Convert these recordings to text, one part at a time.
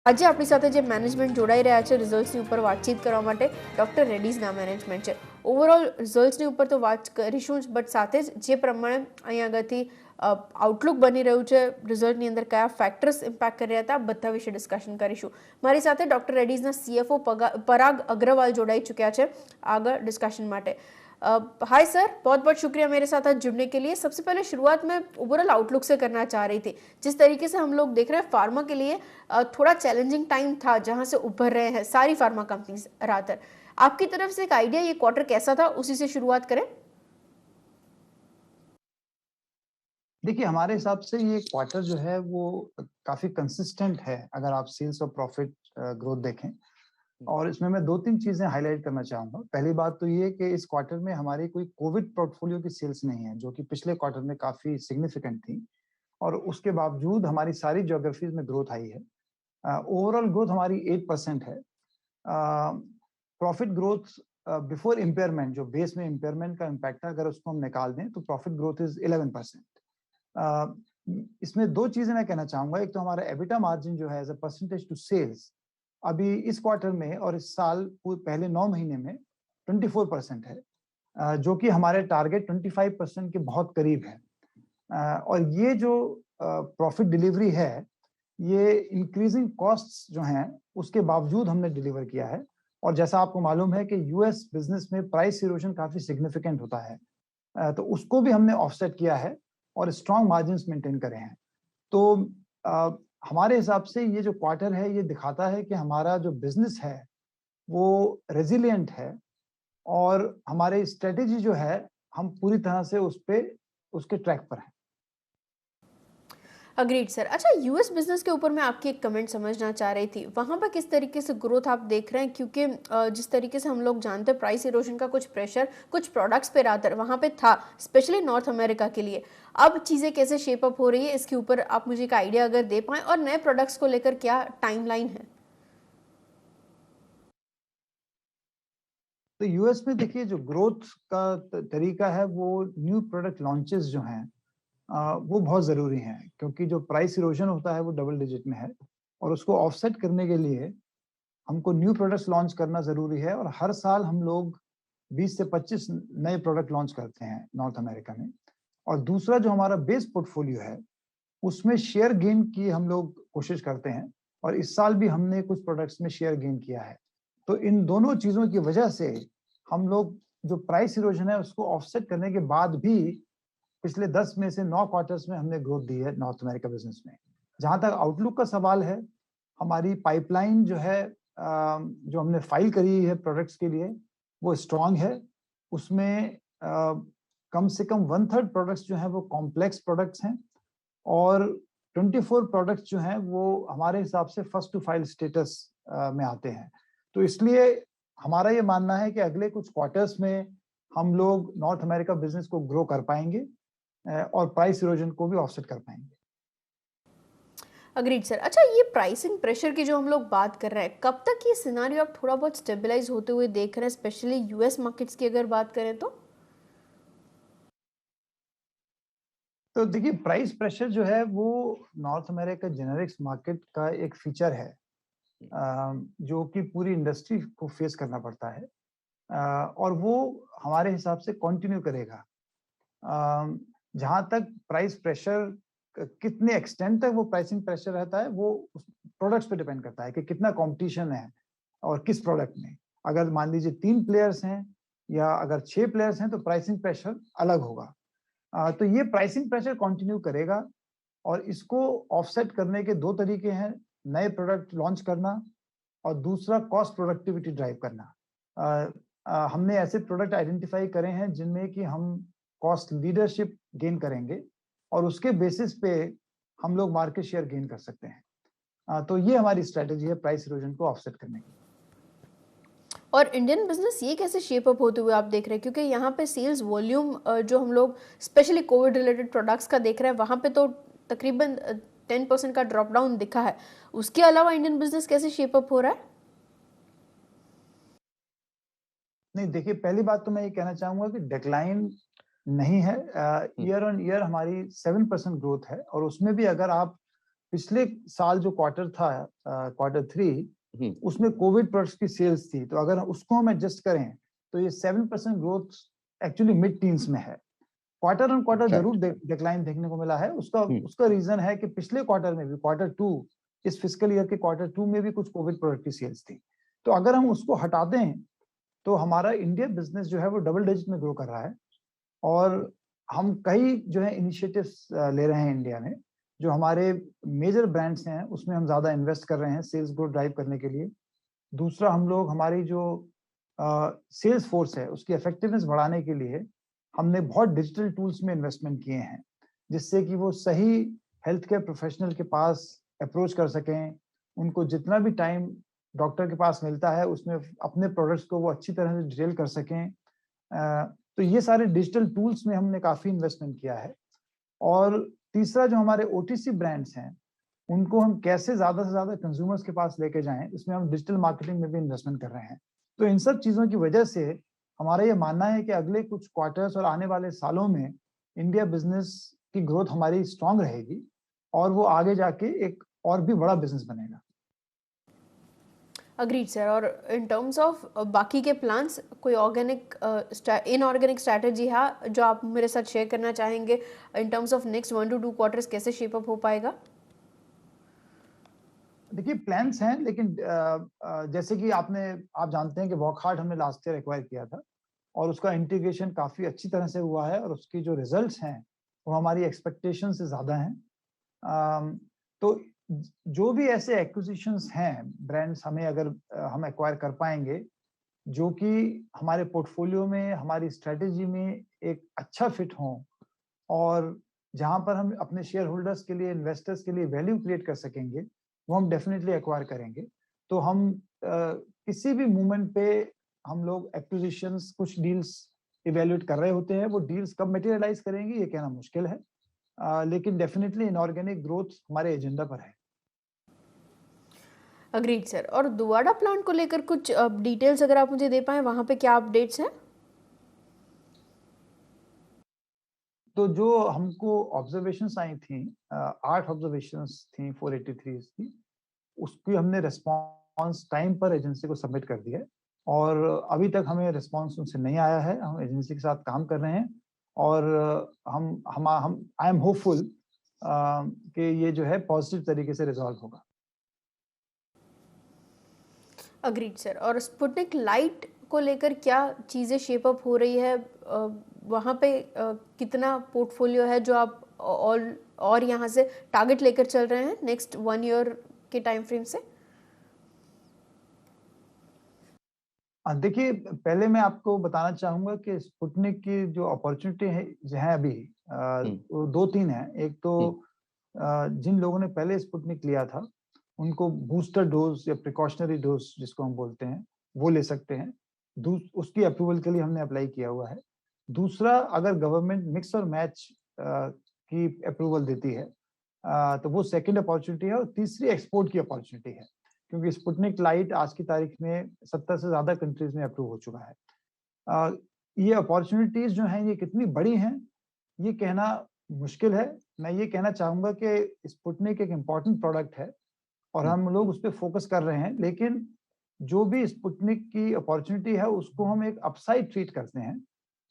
આજે આપણી સાથે જે મેનેજમેન્ટ જોડાઈ રહ્યા છે રિઝલ્ટ્સની ઉપર વાતચીત કરવા માટે ડૉક્ટર રેડ્ડીઝના મેનેજમેન્ટ છે. ઓવરઓલ રિઝલ્ટ્સની ઉપર તો વાત કરીશું જ, બટ સાથે જ જે પ્રમાણે અહીંયા આગળથી આઉટલુક બની રહ્યું છે રિઝલ્ટની અંદર કયા ફેક્ટર્સ ઇમ્પેક્ટ કરી રહ્યા હતા બધા વિશે ડિસ્કશન કરીશું. મારી સાથે ડૉક્ટર રેડ્ડીઝના CFO पराग अग्रवाल जोड़ाई चुके हैं आगे डिस्कशन માટે. हाय सर, बहुत बहुत शुक्रिया मेरे साथ आज जुड़ने के लिए. सबसे पहले शुरुआत में ओवरऑल आउटलुक से करना चाह रही थी. जिस तरीके से हम लोग देख रहे हैं फार्मा के लिए थोड़ा चैलेंजिंग टाइम था जहां से उभर रहे हैं सारी फार्मा कंपनीज. रादर आपकी तरफ से एक आइडिया, ये क्वार्टर कैसा था, उसी से शुरुआत करें. देखिए, हमारे हिसाब से ये क्वार्टर जो है वो काफी कंसिस्टेंट है अगर आप सेल्स और प्रॉफिट ग्रोथ देखें। और इसमें मैं 2-3 चीजें हाईलाइट करना चाहूंगा। पहली बात तो ये कि इस क्वार्टर में हमारी कोई कोविड पोर्टफोलियो की सेल्स नहीं है, जो कि पिछले क्वार्टर में काफी सिग्निफिकेंट थी, और उसके बावजूद हमारी सारी ज्योग्राफीज में ग्रोथ आई है। ओवरऑल ग्रोथ हमारी 8% है। प्रॉफिट ग्रोथ बिफोर इम्पेयरमेंट, जो बेस में इम्पेयरमेंट का इम्पैक्ट है, अगर उसको हम निकाल दें तो प्रॉफिट ग्रोथ इज 11%। इसमें 2 चीजें मैं कहना चाहूंगा। एक तो हमारा एबिटा मार्जिन जो है as a percentage to sales अभी इस क्वार्टर में और इस साल पहले 9 महीने में 24% है, जो कि हमारे टारगेट 25% के बहुत करीब है। और ये जो प्रॉफिट डिलीवरी है, ये इंक्रीजिंग कॉस्ट्स जो हैं उसके बावजूद हमने डिलीवर किया है। और जैसा आपको मालूम है कि यूएस बिजनेस में प्राइस इरोजन काफी सिग्निफिकेंट होता है, तो उसको भी हमने ऑफसेट किया है और स्ट्रॉन्ग मार्जिन्स मेंटेन करे हैं। तो हमारे हिसाब से ये जो क्वार्टर है ये दिखाता है कि हमारा जो बिजनेस है वो रेजिलिएंट है, और हमारी स्ट्रेटेजी जो है हम पूरी तरह से उसके ट्रैक पर हैं। Agreed sir. अच्छा, यूएस बिजनेस के ऊपर मैं आपकी एक कमेंट समझना चाह रही थी. वहाँ पर किस तरीके से ग्रोथ आप देख रहे हैं, क्योंकि जिस तरीके से हम लोग जानते हैं प्राइस इरोजन का कुछ प्रेशर कुछ प्रोडक्ट्स पे रादर वहाँ पे था, स्पेशली नॉर्थ अमेरिका के लिए. अब चीज़ें कैसे शेप अप हो रही है, इसके ऊपर आप मुझे एक आइडिया अगर दे पाएँ, और नए प्रोडक्ट्स को लेकर क्या टाइमलाइन है. तो यूएस में देखिए, जो ग्रोथ का तरीका है वो न्यू प्रोडक्ट लॉन्चेस जो हैं वो बहुत जरूरी हैं, क्योंकि जो प्राइस इरोजन होता है वो डबल डिजिट में है, और उसको ऑफसेट करने के लिए हमको न्यू प्रोडक्ट्स लॉन्च करना जरूरी है। और हर साल हम लोग 20 से 25 नए प्रोडक्ट लॉन्च करते हैं नॉर्थ अमेरिका में। और दूसरा जो हमारा बेस पोर्टफोलियो है उसमें शेयर गेन की हम लोग कोशिश करते हैं, और इस साल भी हमने कुछ प्रोडक्ट्स में शेयर गेन किया है। तो इन दोनों चीजों की वजह से हम लोग जो प्राइस इरोजन है उसको ऑफसेट करने के बाद भी पिछले 10 में से 9 क्वार्टर्स में हमने ग्रोथ दी है नॉर्थ अमेरिका बिजनेस में। जहां तक आउटलुक का सवाल है, हमारी पाइपलाइन जो है जो हमने फाइल करी है प्रोडक्ट्स के लिए वो स्ट्रांग है। उसमें कम से कम 1/3 प्रोडक्ट्स जो हैं वो कॉम्प्लेक्स प्रोडक्ट्स हैं, और 24 प्रोडक्ट्स जो हैं वो हमारे हिसाब से फर्स्ट टू फाइल स्टेटस में आते हैं। तो इसलिए हमारा ये मानना है कि अगले कुछ क्वार्टर्स में हम लोग नॉर्थ अमेरिका बिजनेस को ग्रो कर पाएंगे और प्राइस इरोजन को भी ऑफसेट कर पाएंगे। Agreed sir. अच्छा, ये प्राइसिंग प्रेशर की जो हम लोग बात कर रहे हैं, कब तक ये सिनारियो आप थोड़ा बहुत स्टेबलाइज होते हुए देख रहे हैं, स्पेशली यूएस मार्केट्स की अगर बात करें तो. तो देखिए, प्राइस प्रेशर जो है वो नॉर्थ अमेरिका जेनेरिक्स मार्केट का एक फीचर है जो कि पूरी इंडस्ट्री को फेस करना पड़ता है, और वो हमारे हिसाब से कंटिन्यू करेगा। जहां तक प्राइस प्रेशर कितने एक्सटेंट तक वो प्राइसिंग प्रेशर रहता है वो प्रोडक्ट्स पे डिपेंड करता है कि कितना कंपटीशन है और किस प्रोडक्ट में। अगर मान लीजिए 3 प्लेयर्स हैं या अगर 6 प्लेयर्स हैं तो प्राइसिंग प्रेशर अलग होगा। तो ये प्राइसिंग प्रेशर कंटिन्यू करेगा, और इसको ऑफसेट करने के 2 तरीके हैं, नए प्रोडक्ट लॉन्च करना और दूसरा कॉस्ट प्रोडक्टिविटी ड्राइव करना। हमने ऐसे प्रोडक्ट आइडेंटिफाई करे हैं जिनमें कि हम कॉस्ट लीडरशिप गेन करेंगे, और उसके बेसिस पे हम लोग मार्केट शेयर गेन कर सकते हैं। तो ये हमारी स्ट्रेटेजी है प्राइस इरोजन को ऑफसेट करने की। और इंडियन बिजनेस ये कैसे शेप अप होते हुए आप देख रहे हैं, क्योंकि यहाँ पे सेल्स वॉल्यूम जो हम लोग स्पेशली कोविड रिलेटेड प्रोडक्ट्स का देख रहे हैं, वहाँ पे तो तकरीबन 10% का ड्रॉप डाउन दिखा है. उसके अलावा इंडियन बिजनेस कैसे शेप अप हो रहा है? नहीं, देखिए, पहली बात तो मैं ये कहना चाहूंगा कि डिक्लाइन नहीं है। ईयर ऑन ईयर हमारी 7% ग्रोथ है, और उसमें भी अगर आप पिछले साल जो क्वार्टर था, Q3, हम्म, उसमें कोविड प्रोडक्ट्स की सेल्स थी, तो अगर उसको हम एडजस्ट करें तो ये 7% ग्रोथ एक्चुअली मिड टीन्स में है। Quarter on quarter Correct. जरूर डिक्लाइन देखने को मिला है। उसका हम्म। उसका रीजन है कि पिछले क्वार्टर में भी, Q2, इस फिस्कल ईयर के Q2 में भी कुछ कोविड प्रोडक्ट की सेल्स थी। तो अगर हम उसको हटा दें तो हमारा इंडिया बिजनेस जो है वो डबल डिजिट में ग्रो कर रहा है। और हम कई जो है इनिशिएटिव्स ले रहे हैं इंडिया में। जो हमारे मेजर ब्रांड्स हैं उसमें हम ज्यादा इन्वेस्ट कर रहे हैं सेल्स ग्रोथ ड्राइव करने के लिए। दूसरा, हम लोग हमारी जो सेल्स फोर्स है उसकी इफेक्टिवनेस बढ़ाने के लिए हमने बहुत डिजिटल टूल्स में इन्वेस्टमेंट किए हैं, जिससे कि वो सही हेल्थ केयर प्रोफेशनल के पास अप्रोच कर सकें। उनको जितना भी टाइम डॉक्टर के पास मिलता है उसमें अपने प्रोडक्ट्स को वो अच्छी तरह से डिटेल कर सकें। तो ये सारे डिजिटल टूल्स में हमने काफी इन्वेस्टमेंट किया है। और तीसरा, जो हमारे ओटीसी ब्रांड्स हैं उनको हम कैसे ज्यादा से ज्यादा कंज्यूमर्स के पास लेके जाएं, इसमें हम डिजिटल मार्केटिंग में भी इन्वेस्टमेंट कर रहे हैं। तो इन सब चीजों की वजह से हमारा ये मानना है कि अगले कुछ क्वार्टर्स और आने वाले सालों में इंडिया बिजनेस की ग्रोथ हमारी स्ट्रांग रहेगी और वो आगे जाके एक और भी बड़ा बिजनेस बनेगा। Agreed sir. और इन टर्म्स ऑफ बाकी के प्लान्स, कोई ऑर्गेनिक इनऑर्गेनिक स्ट्रैटेजी है जो आप मेरे साथ शेयर करना चाहेंगे in terms of next 1 to 2 quarters कैसे शेप अप हो पाएगा? देखिए, प्लान्स हैं, लेकिन जैसे कि आप जानते हैं कि वॉकहार्ट हमने लास्ट ईयर एक्वायर किया था और उसका इंटीग्रेशन काफी अच्छी तरह से हुआ है और उसकी जो रिजल्ट्स हैं वो हमारी एक्सपेक्टेशन से ज्यादा हैं। तो जो भी ऐसे एक्विजिशंस हैं ब्रांड्स, हमें अगर हम एक्वायर कर पाएंगे जो कि हमारे पोर्टफोलियो में, हमारी स्ट्रेटेजी में एक अच्छा फिट हो और जहां पर हम अपने शेयर होल्डर्स के लिए, इन्वेस्टर्स के लिए वैल्यू क्रिएट कर सकेंगे, वो हम डेफिनेटली एक्वायर करेंगे। तो हम किसी भी मूवमेंट पे हम लोग एक्विजिशंस, कुछ डील्स इवेल्युएट कर रहे होते हैं। वो डील्स कब मटेरियलाइज करेंगे ये कहना मुश्किल है, लेकिन डेफिनेटली इनऑर्गेनिक ग्रोथ हमारे एजेंडा पर है। Agreed sir. और दुवाडा प्लांट को लेकर कुछ डिटेल्स अगर आप मुझे दे पाएं, वहां पे क्या अपडेट्स हैं? तो जो हमको ऑब्जर्वेशंस आई थी, 8 ऑब्जर्वेशंस थी 483 की, उसकी हमने रिस्पांस टाइम पर एजेंसी को सबमिट कर दिया है और अभी तक हमें रिस्पांस उनसे नहीं आया है। हम एजेंसी के साथ काम कर रहे हैं और हम आई एम होपफुल कि ये जो है पॉजिटिव तरीके से रिजॉल्व होगा। Agreed sir. और स्पुतनिक लाइट को लेकर क्या चीज़ें शेप अप हो रही है? वहाँ पे कितना पोर्टफोलियो है जो आप और यहाँ से टारगेट लेकर चल रहे हैं नेक्स्ट 1 ईयर के टाइम फ्रेम से? देखिए, पहले मैं आपको बताना चाहूंगा कि स्पुतनिक की जो अपॉर्चुनिटी है अभी, वो 2-3 है। एक तो जिन लोगों ने पहले स्पुतनिक लिया था उनको बूस्टर डोज या प्रिकॉशनरी डोज जिसको हम बोलते हैं वो ले सकते हैं। उसकी अप्रूवल के लिए हमने अप्लाई किया हुआ है। दूसरा, अगर गवर्नमेंट मिक्स और मैच की अप्रूवल देती है तो वो सेकंड अपॉर्चुनिटी है। और तीसरी, एक्सपोर्ट की अपॉर्चुनिटी है, क्योंकि स्पुतनिक लाइट आज की तारीख में 70 से ज्यादा कंट्रीज में अप्रूव हो चुका है। ये अपॉर्चुनिटीज जो हैं ये कितनी बड़ी हैं ये कहना मुश्किल है। मैं ये कहना चाहूंगा कि स्पुतनिक एक इम्पॉर्टेंट प्रोडक्ट है और हम लोग उस पर फोकस कर रहे हैं, लेकिन जो भी स्पुतनिक की अपॉर्चुनिटी है उसको हम एक अपसाइड ट्रीट करते हैं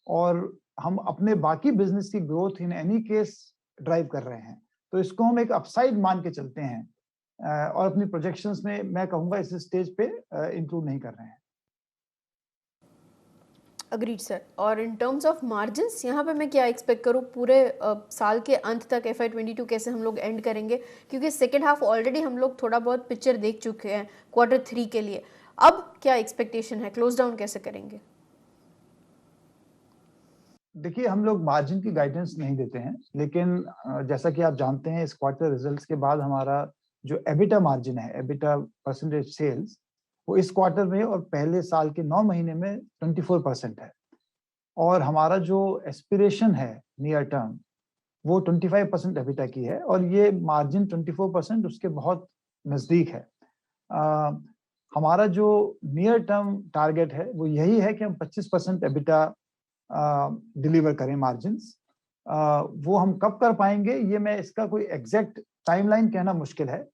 और हम अपने बाकी बिजनेस की growth in any case drive कर रहे हैं। तो इसको हम एक अपसाइड मान के चलते हैं और अपनी प्रोजेक्शंस में मैं कहूंगा इस स्टेज पे इंक्लूड नहीं कर रहे हैं। Agreed sir. और इन टर्म्स ऑफ मार्जिन्स यहाँ पे मैं क्या एक्सपेक्ट करूँ पूरे साल के अंत तक? FY22 कैसे हम लोग एंड करेंगे? क्योंकि सेकेंड हाफ ऑलरेडी हम लोग थोड़ा बहुत पिक्चर देख चुके हैं Q3 के लिए। अब क्या एक्सपेक्टेशन है? क्लोज डाउन कैसे करेंगे? देखिए, हम लोग मार्जिन की गाइडेंस नहीं देते हैं, लेकिन जैसा कि आप जानते हैं इस क्वार्टर रिजल्ट्स के बाद हमारा जो एबिटा मार्जिन है, एबिटा परसेंटेज सेल्स, वो इस क्वार्टर में और पहले साल के 9 महीने में 24% है। और हमारा जो एस्पिरेशन है नियर टर्म वो 25% एबिटा की है और ये मार्जिन 24% उसके बहुत नजदीक है। हमारा जो नियर टर्म टारगेट है वो यही है कि हम 25% एबिटा डिलीवर करें मार्जिन्स। वो हम कब कर पाएंगे ये मैं इसका कोई एग्जैक्ट टाइमलाइन कहना मुश्किल है,